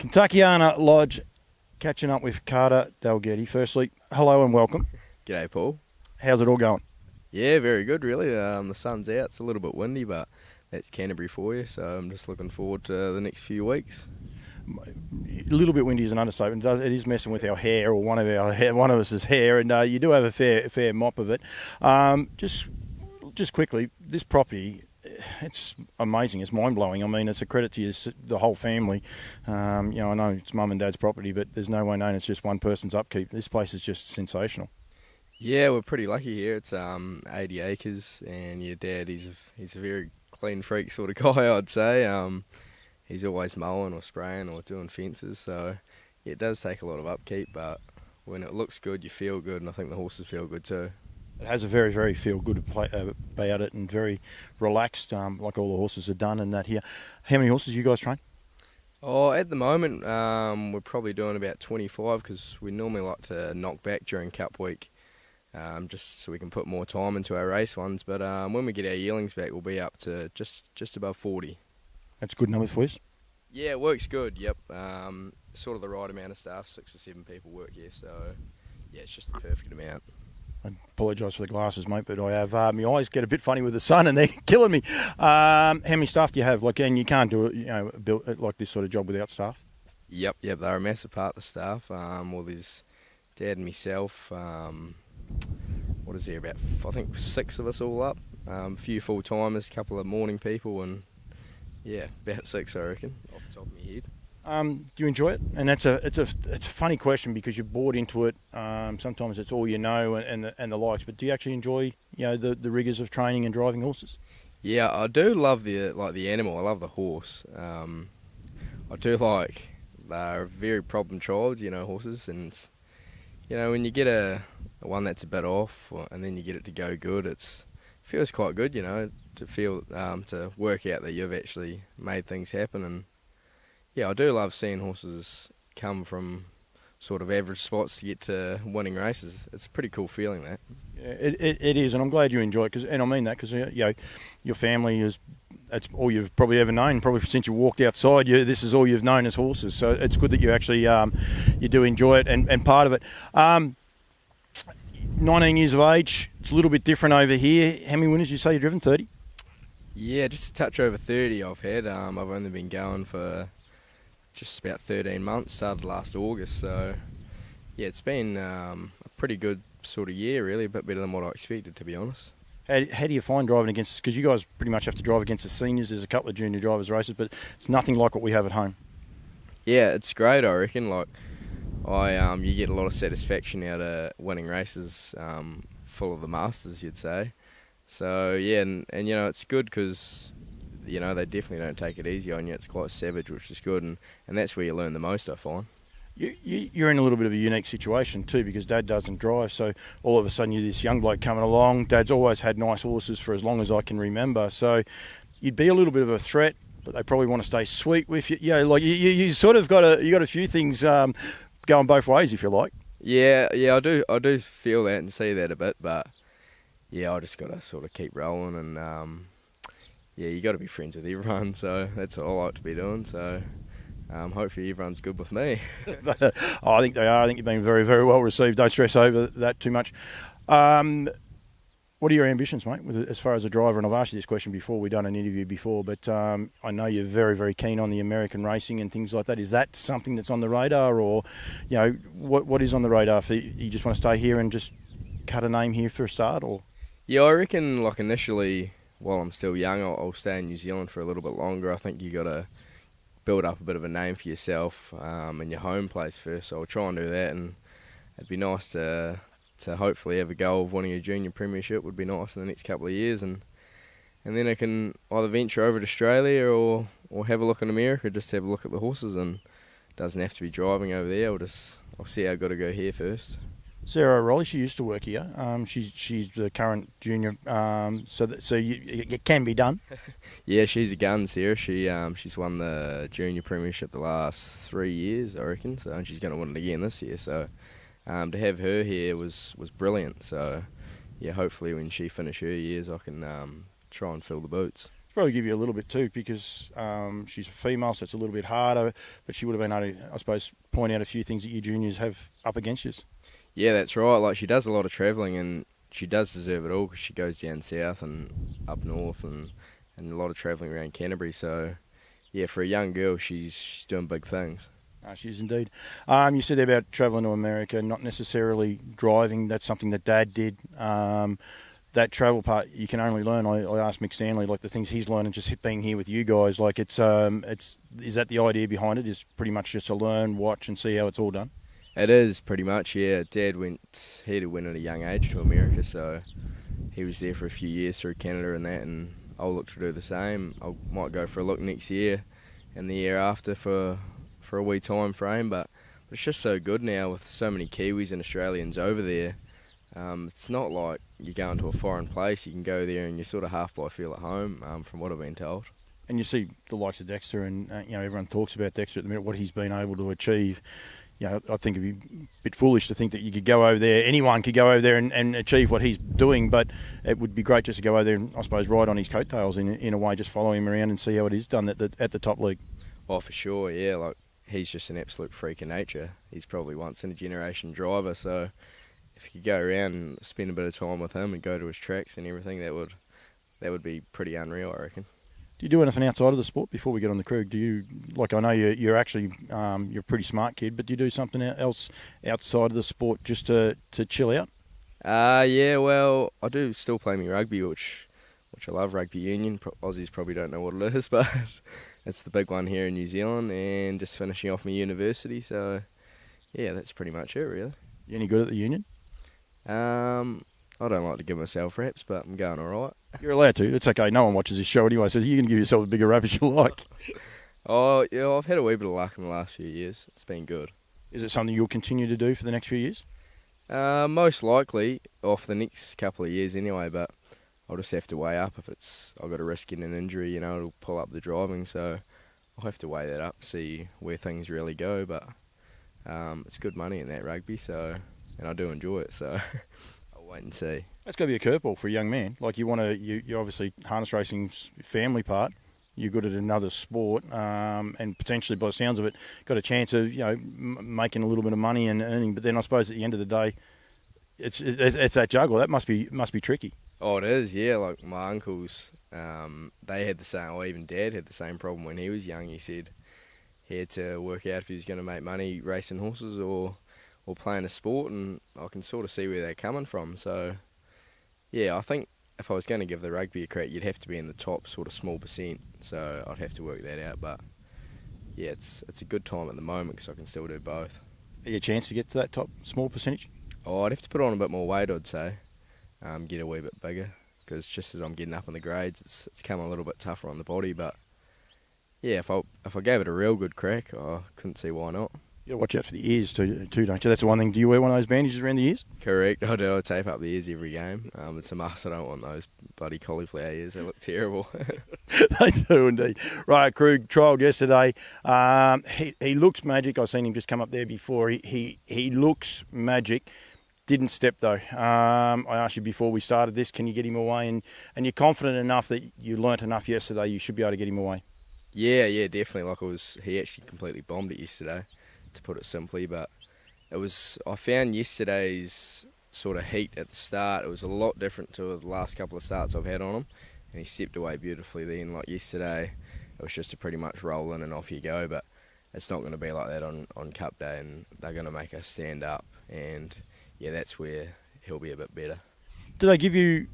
Kentuckiana Lodge, catching up with Carter Dalgety. Firstly, hello and welcome. G'day, Paul. How's it all going? Yeah, very good, really. The sun's out. It's a little bit windy, but that's Canterbury for you, so I'm just looking forward to the next few weeks. A little bit windy is an understatement. It is messing with our hair, or one of us' hair, and you do have a fair mop of it. Just quickly, this property, it's amazing. It's mind-blowing. I mean, it's a credit to the whole family. I know it's mum and dad's property, but there's no way known it's just one person's upkeep. This place is just sensational. Yeah, we're pretty lucky here. It's 80 acres, and your dad, he's a very clean freak sort of guy, I'd say. He's always mowing or spraying or doing fences, so yeah, it does take a lot of upkeep, but when it looks good, you feel good, and I think the horses feel good too. It has a very, very feel good about it, and very relaxed, like all the horses are done and that here. How many horses you guys train? Oh, at the moment, we're probably doing about 25 because we normally like to knock back during Cup week, just so we can put more time into our race ones. But when we get our yearlings back, we'll be up to just above 40. That's a good number for you. Yeah, it works good. Yep, sort of the right amount of staff. 6 or 7 people work here, so yeah, it's just the perfect amount. I apologise for the glasses, mate, but I have my eyes get a bit funny with the sun, and they're killing me. How many staff do you have? And you can't do it, build like this sort of job without staff. Yep, they're a massive part of the staff. Well, there's Dad and myself. What is there, about I think 6 of us all up. A few full timers, a couple of morning people, and yeah, about 6 I reckon, off the top of my head. Do you enjoy it? And it's a funny question because you're bored into it. Sometimes it's all you know and the likes. But do you actually enjoy the rigours of training and driving horses? Yeah, I do love the animal. I love the horse. I do like they're very problem child, horses, and when you get a one that's a bit off and then you get it to go good, it feels quite good, to feel to work out that you've actually made things happen. And yeah, I do love seeing horses come from sort of average spots to get to winning races. It's a pretty cool feeling, that. Yeah, it is, and I'm glad you enjoy it. And I mean that because your family that's all you've probably ever known. Probably since you walked outside, this is all you've known as horses. So it's good that you actually you do enjoy it and part of it. 19 years of age. It's a little bit different over here. How many winners did you say you've driven? 30? Yeah, just a touch over 30 I've had. I've only been going for just about 13 months, started last August, so yeah, it's been a pretty good sort of year, really, a bit better than what I expected, to be honest. How do you find driving against, because you guys pretty much have to drive against the seniors, there's a couple of junior drivers races, but it's nothing like what we have at home. Yeah, it's great, I reckon. You get a lot of satisfaction out of winning races full of the masters, you'd say. So yeah, and it's good because they definitely don't take it easy on you. It's quite savage, which is good, and that's where you learn the most, I find. You're in a little bit of a unique situation too, because Dad doesn't drive, so all of a sudden you're this young bloke coming along. Dad's always had nice horses for as long as I can remember, so you'd be a little bit of a threat, but they probably want to stay sweet with you. You sort of got a few things going both ways, if you like. Yeah, I do feel that and see that a bit, but yeah, I just got to sort of keep rolling and. Yeah, you got to be friends with everyone, so that's what I like to be doing. So hopefully everyone's good with me. I think they are. I think you've been very, very well received. Don't stress over that too much. What are your ambitions, mate, as far as a driver? And I've asked you this question before. We've done an interview before, but I know you're very, very keen on the American racing and things like that. Is that something that's on the radar, or what is on the radar? For you just want to stay here and just cut a name here for a start, or? Yeah, I reckon initially, while I'm still young, I'll stay in New Zealand for a little bit longer. I think you got to build up a bit of a name for yourself in your home place first. So I'll try and do that, and it'd be nice to hopefully have a go of winning a junior premiership. Would be nice in the next couple of years, and then I can either venture over to Australia or have a look in America, just have a look at the horses, and it doesn't have to be driving over there. I'll see how I've got to go here first. Sarah O'Reilly, she used to work here. She's the current junior, so it can be done. Yeah, she's a gun, Sarah. She's won the junior premiership the last 3 years, I reckon. So and she's going to win it again this year. So to have her here was brilliant. So yeah, hopefully when she finishes her years, I can try and fill the boots. Probably give you a little bit too because she's a female, so it's a little bit harder. But she would have been able to, I suppose, point out a few things that you juniors have up against you. Yeah, that's right. Like, she does a lot of travelling, and she does deserve it all because she goes down south and up north and a lot of travelling around Canterbury. So, yeah, for a young girl, she's doing big things. She is indeed. You said there about travelling to America, not necessarily driving. That's something that Dad did. That travel part you can only learn. I asked Mick Stanley, like the things he's learned and just being here with you guys. Like is that the idea behind it? Is pretty much just to learn, watch, and see how it's all done. It is pretty much, yeah. Dad he went at a young age to America, so he was there for a few years through Canada and that, and I'll look to do the same. I might go for a look next year and the year after for a wee time frame, but it's just so good now with so many Kiwis and Australians over there. It's not like you're going to a foreign place. You can go there and you sort of half by feel at home, from what I've been told. And you see the likes of Dexter, and everyone talks about Dexter at the minute, what he's been able to achieve. I think it'd be a bit foolish to think that you could go over there, anyone could go over there and achieve what he's doing, but it would be great just to go over there and, I suppose, ride on his coattails in a way, just follow him around and see how it is done at the top league. Oh, for sure, yeah. Like, he's just an absolute freak of nature. He's probably once in a generation driver, so if you could go around and spend a bit of time with him and go to his tracks and everything, that would be pretty unreal, I reckon. Do you do anything outside of the sport before we get on the Krug? Do you, like, I know you're actually you're a pretty smart kid, but do you do something else outside of the sport just to chill out? Yeah, well, I do still play me rugby, which I love, rugby union. Aussies probably don't know what it is, but it's the big one here in New Zealand, and just finishing off my university, so yeah, that's pretty much it, really. You any good at the union? I don't like to give myself raps, but I'm going all right. You're allowed to. It's okay. No one watches this show anyway, so you can give yourself a bigger rap as you like. Oh, yeah, I've had a wee bit of luck in the last few years. It's been good. Is it something you'll continue to do for the next few years? Most likely, off the next couple of years anyway, but I'll just have to weigh up if I've got a risk in an injury, it'll pull up the driving, so I'll have to weigh that up, see where things really go, but it's good money in that rugby, so, and I do enjoy it, so I'll wait and see. That's got to be a curveball for a young man. Like, you obviously, harness racing's family part. You're good at another sport, and potentially, by the sounds of it, got a chance of making a little bit of money and earning. But then I suppose at the end of the day, it's that juggle. That must be tricky. Oh, it is, yeah. Like, my uncles, they had the same, or even Dad had the same problem when he was young. He said he had to work out if he was going to make money racing horses or playing a sport, and I can sort of see where they're coming from. So, yeah, I think if I was going to give the rugby a crack, you'd have to be in the top sort of small percent. So I'd have to work that out. But yeah, it's a good time at the moment because I can still do both. Are you a chance to get to that top small percentage? Oh, I'd have to put on a bit more weight, I'd say. Get a wee bit bigger because just as I'm getting up in the grades, it's come a little bit tougher on the body. But yeah, if I gave it a real good crack, I couldn't see why not. You got to watch out for the ears too, don't you? That's the one thing. Do you wear one of those bandages around the ears? Correct, I do. I tape up the ears every game. It's a must. I don't want those bloody cauliflower ears. They look terrible. They do indeed. Right, Krug trialled yesterday. He looks magic. I've seen him just come up there before. He looks magic. Didn't step though. I asked you before we started this, can you get him away? And you're confident enough that you learnt enough yesterday, you should be able to get him away. Yeah, definitely. He actually completely bombed it yesterday, to put it simply, but I found yesterday's sort of heat at the start, it was a lot different to the last couple of starts I've had on him, and he stepped away beautifully then. Like yesterday, it was just a pretty much roll in and off you go, but it's not going to be like that on Cup Day, and they're going to make us stand up, and yeah, that's where he'll be a bit better. Do they give you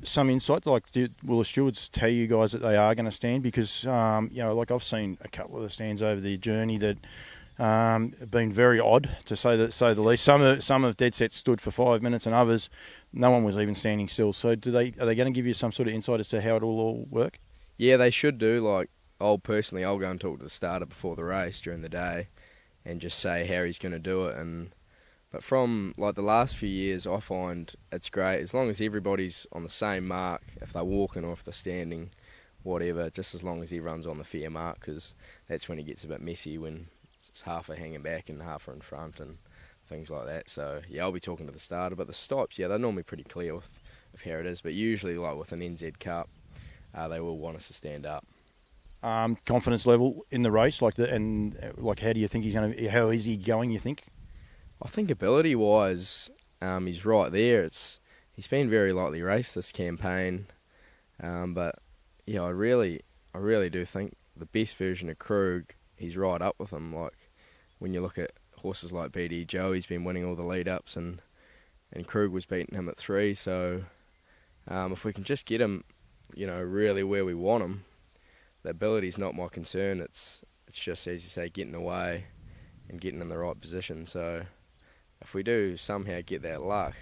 some insight? Like, will the stewards tell you guys that they are going to stand? Because, like I've seen a couple of the stands over the journey that have been very odd, to say the least. Some have dead set stood for 5 minutes, and others, no one was even standing still. So are they going to give you some sort of insight as to how it will all work? Yeah, they should do. Like, I'll go and talk to the starter before the race during the day and just say how he's going to do it. But from like the last few years, I find it's great as long as everybody's on the same mark, if they're walking or if they're standing, whatever, just as long as everyone's on the fair mark, because that's when it gets a bit messy, when it's half are hanging back and half are in front and things like that. So yeah, I'll be talking to the starter, but the stops, yeah, they're normally pretty clear with how it is. But usually, like with an NZ Cup, they will want us to stand up. Confidence level in the race, how do you think how is he going, you think? I think ability-wise, he's right there. He's been very lightly raced this campaign, but yeah, I really do think the best version of Krug, he's right up with him. Like when you look at horses like BD Joe, he's been winning all the lead-ups, and Krug was beating him at 3. So if we can just get him, really where we want him, the ability's not my concern. It's just, as you say, getting away and getting in the right position. So if we do somehow get that luck,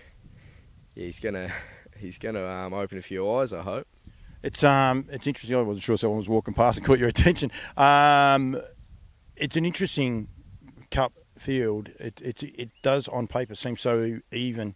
yeah, he's gonna open a few eyes, I hope. It's interesting. I wasn't sure someone was walking past and caught your attention. It's an interesting cup field. It does on paper seem so even.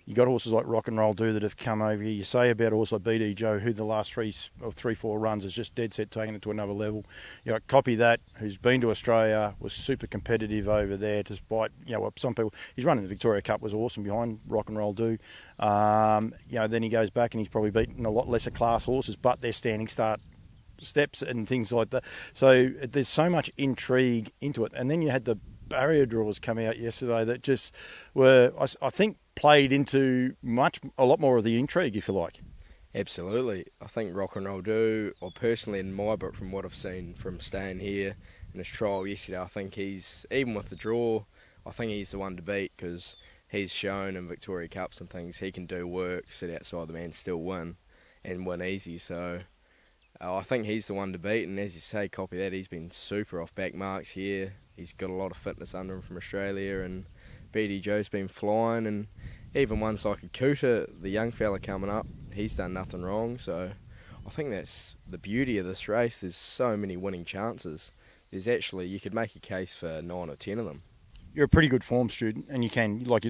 You got horses like Rock and Roll Do that have come over here. You say about a horse like BD Joe, who the last 3-4 runs is just dead set taking it to another level. You know, Copy That, who's been to Australia, was super competitive over there. Despite some people, he's running the Victoria Cup, was awesome behind Rock and Roll Do. Then he goes back and he's probably beaten a lot lesser class horses, but they're standing start steps and things like that. So there's so much intrigue into it. And then you had the barrier draws come out yesterday that just were, I think, played into a lot more of the intrigue, if you like. Absolutely. I think Rock and Roll Do, or personally in my book, from what I've seen from staying here in his trial yesterday, I think he's, even with the draw, I think he's the one to beat, because he's shown in Victoria Cups and things he can do work, sit outside the man, still win, and win easy. So I think he's the one to beat, and as you say, Copy That, he's been super off back marks here. He's got a lot of fitness under him from Australia, and BD Joe's been flying, and even ones like a Cooter, the young fella coming up, he's done nothing wrong. So I think that's the beauty of this race. There's so many winning chances. There's actually, you could make a case for 9 or 10 of them. You're a pretty good form student, and you can, not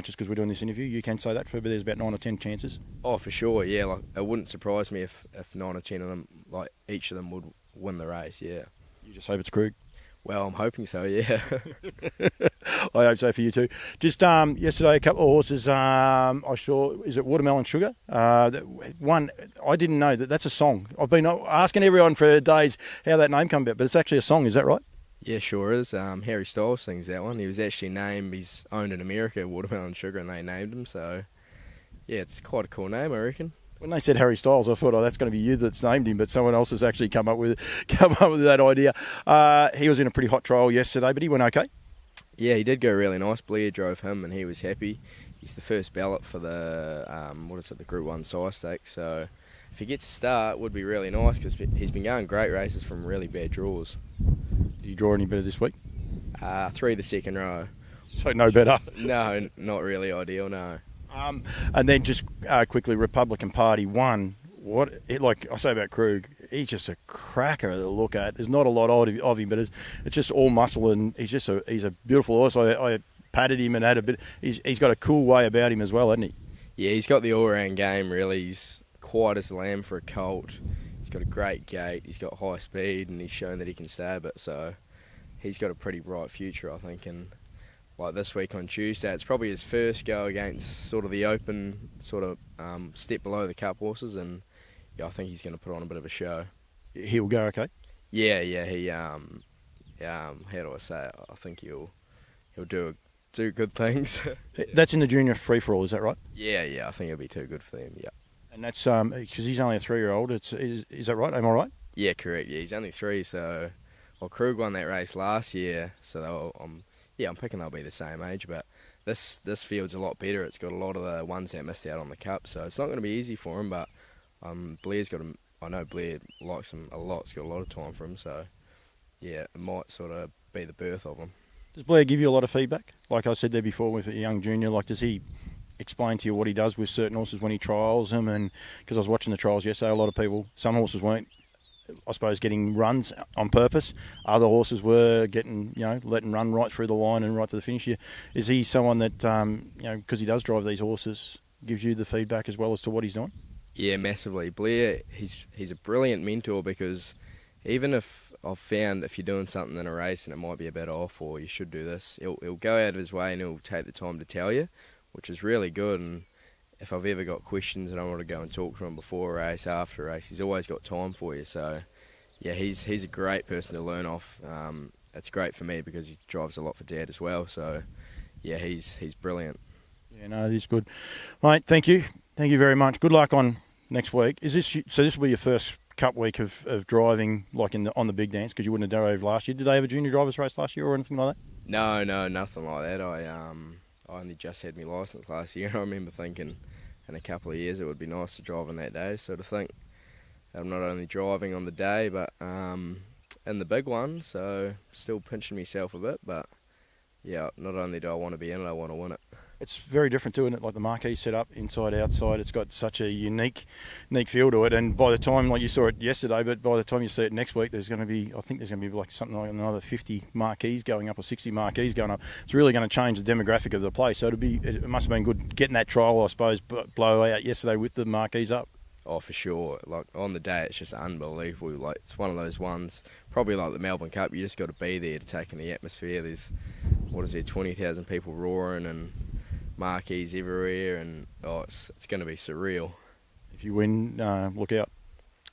just because we're doing this interview, you can say that, but there's about 9 or 10 chances. Oh, for sure, yeah. Like, it wouldn't surprise me if 9 or 10 of them, like each of them would win the race, yeah. You just hope it's Krug. Well, I'm hoping so, yeah. I hope so for you too. Just yesterday, a couple of horses I saw. Is it Watermelon Sugar? One, I didn't know that's a song. I've been asking everyone for days how that name come about, but it's actually a song. Is that right? Yeah, sure is. Harry Styles sings that one. He was actually named, he's owned in America, Watermelon Sugar, and they named him. So, yeah, it's quite a cool name, I reckon. When they said Harry Styles, I thought, that's going to be you that's named him, but someone else has actually come up with that idea. He was in a pretty hot trial yesterday, but he went okay. Yeah, he did go really nice. Blair drove him, and he was happy. He's the first ballot for the the Group 1 Sire Stakes. So if he gets a start, it would be really nice, because he's been going great races from really bad draws. Did you draw any better this week? 3 the second row. So no better? No, not really ideal, no. And then just quickly, Republican Party won. Like I say about Krug, he's just a cracker to look at. There's not a lot of him, but it's just all muscle, and he's a beautiful horse. I patted him and had a bit. He's got a cool way about him as well, hasn't he? Yeah, he's got the all-round game, really. He's quiet as a lamb for a colt. He's got a great gait. He's got high speed, and he's shown that he can stab it. So he's got a pretty bright future, I think. And like this week on Tuesday, it's probably his first go against sort of the open, step below the cup horses, and yeah, I think he's going to put on a bit of a show. He'll go okay? Yeah, he how do I say it? I think he'll do good things. That's in the junior free for all, is that right? Yeah, I think it'll be too good for them. Yeah. And that's because he's only a 3-year-old. Is that right? Am I right? Yeah, correct. Yeah, he's only 3. So, Krug won that race last year. So I'm picking they'll be the same age, but this field's a lot better. It's got a lot of the ones that missed out on the cup, so it's not going to be easy for him. But Blair's got him. I know Blair likes him a lot. He's got a lot of time for him, so yeah, it might sort of be the birth of him. Does Blair give you a lot of feedback? Like I said there before with a young junior, does he explain to you what he does with certain horses when he trials them? And because I was watching the trials yesterday, a lot of people, some horses weren't, I suppose, getting runs on purpose. Other horses were getting, letting run right through the line and right to the finish. Is he someone that, because he does drive these horses, gives you the feedback as well as to what he's doing? Yeah, massively. Blair, he's a brilliant mentor, because even if I've found if you're doing something in a race and it might be a bit off, or you should do this, he'll go out of his way and he'll take the time to tell you, which is really good. And if I've ever got questions and I want to go and talk to him before a race, after a race, he's always got time for you. So, yeah, he's a great person to learn off. It's great for me because he drives a lot for Dad as well. So, yeah, he's brilliant. Yeah, no, it is good. Mate, thank you. Thank you very much. Good luck on next week. So this will be your first Cup week of driving like on the big dance, because you wouldn't have drove last year. Did they have a junior drivers race last year or anything like that? No, nothing like that. I only just had my licence last year, and I remember thinking in a couple of years it would be nice to drive on that day. So to think I'm not only driving on the day, but in the big one, so still pinching myself a bit. But yeah, not only do I want to be in it, I want to win it. It's very different too, isn't it? Like the marquee set up inside, outside. It's got such a unique feel to it. And by the time, like you saw it yesterday, but by the time you see it next week, I think there's going to be like something like another 50 marquees going up or 60 marquees going up. It's really going to change the demographic of the place. So it must have been good getting that trial, I suppose, blow out yesterday with the marquees up. Oh, for sure. Like on the day, it's just unbelievable. Like it's one of those ones, probably like the Melbourne Cup. You just got to be there to take in the atmosphere. There's 20,000 people roaring and marquees everywhere, and it's going to be surreal. If you win, look out.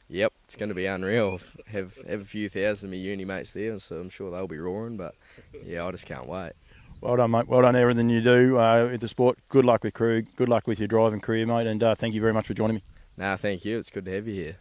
Yep, it's going to be unreal. Have a few thousand of my uni mates there, so I'm sure they'll be roaring. But yeah, I just can't wait. Well done, mate. Well done, everything you do with the sport. Good luck with Krug. Good luck with your driving career, mate. And thank you very much for joining me. Nah, thank you. It's good to have you here.